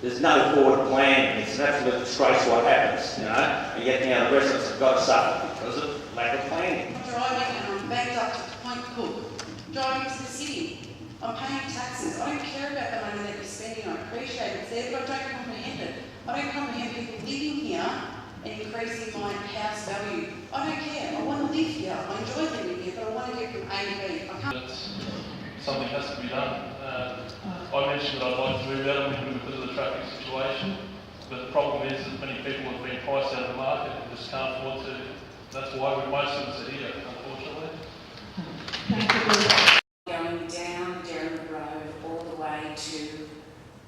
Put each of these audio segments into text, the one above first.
there's no forward plan. It's an absolute disgrace what happens, you know, and yet now the residents have got to suffer because of lack of planning. I'm driving and I'm backed up to Point Cook, driving to the city. I'm paying taxes. I don't care about the money that you're spending. I appreciate it. It's there, but I don't comprehend it. I don't comprehend people living here and increasing my house value. I don't care. I want to live here. I enjoy living here, but I want to get from A to B. I can't. Something has to be done. I mentioned I'd like to move out of Wyndham because of the traffic situation, but the problem is that many people have been priced out of the market and just can't afford to. That's why most of us are here, unfortunately. Going down Derrimut Road all the way to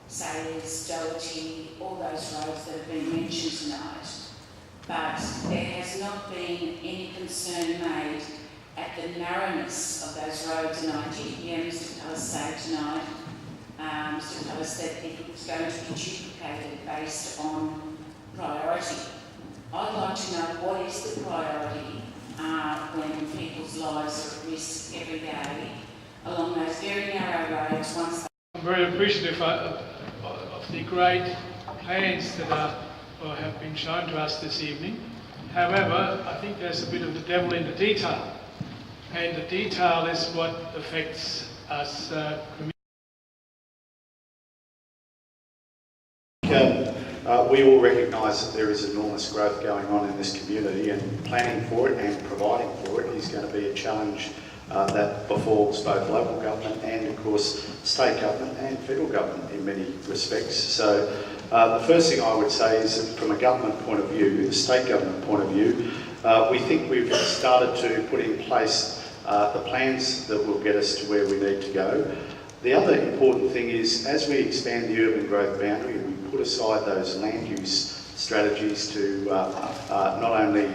Sayers, Doherty, all those roads that have been mentioned tonight, but there has not been any concern made at the narrowness of those roads, and I did hear Mr. Pallas say tonight, Mr. Pallas, that it was going to be duplicated based on priority. I'd like to know what is the priority when people's lives are at risk every day along those very narrow roads. I'm very appreciative of the great plans that have been shown to us this evening. However, I think there's a bit of the devil in the detail, and the detail is what affects us. We all recognise that there is enormous growth going on in this community, and planning for it and providing for it is going to be a challenge that befalls both local government and, of course, state government and federal government in many respects. So the first thing I would say is that from a government point of view, the state government point of view, we think we've started to put in place the plans that will get us to where we need to go. The other important thing is, as we expand the urban growth boundary, we put aside those land use strategies to not only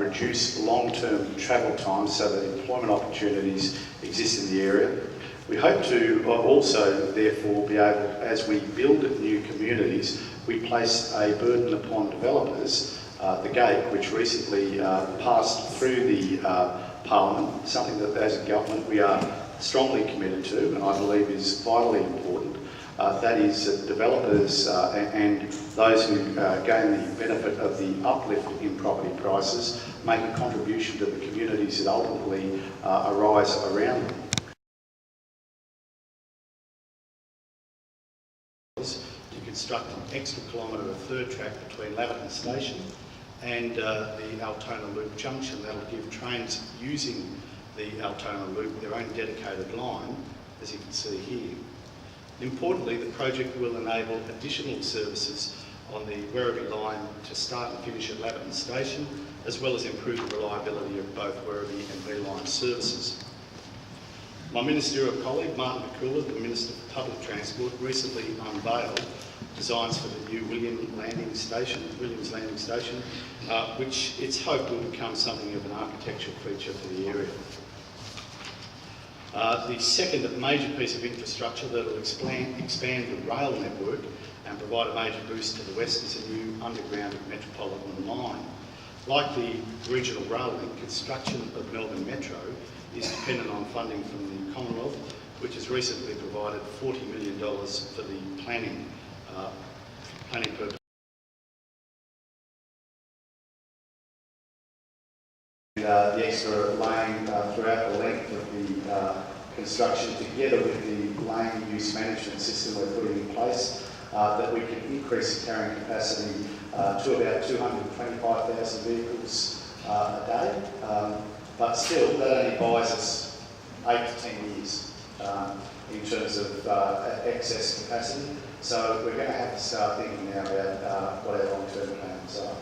reduce long-term travel times so that employment opportunities exist in the area. We hope to also, therefore, be able, as we build new communities, we place a burden upon developers. The gate, which recently passed through the Parliament, something that as a government we are strongly committed to, and I believe is vitally important. That is that developers and those who gain the benefit of the uplift in property prices make a contribution to the communities that ultimately arise around them. To construct an extra kilometre of third track between Laverton Station and the Altona Loop junction. That'll give trains using the Altona Loop their own dedicated line, as you can see here. Importantly, the project will enable additional services on the Werribee line to start and finish at Laverton Station, as well as improve the reliability of both Werribee and B-line services. My ministerial colleague, Martin McCooley, the Minister for Public Transport, recently unveiled designs for the new Williams Landing Station, which it's hoped will become something of an architectural feature for the area. The second major piece of infrastructure that will expand the rail network and provide a major boost to the west is a new underground metropolitan line. Like the regional rail link, construction of Melbourne Metro is dependent on funding from the Commonwealth, which has recently provided $40 million for the planning purpose. The extra lane throughout the length of the construction, together with the lane use management system we're putting in place, that we can increase the carrying capacity to about 225,000 vehicles a day. But still, that only buys us 8 to 10 years in terms of excess capacity. So we're going to have to start thinking now about what our long-term plans are.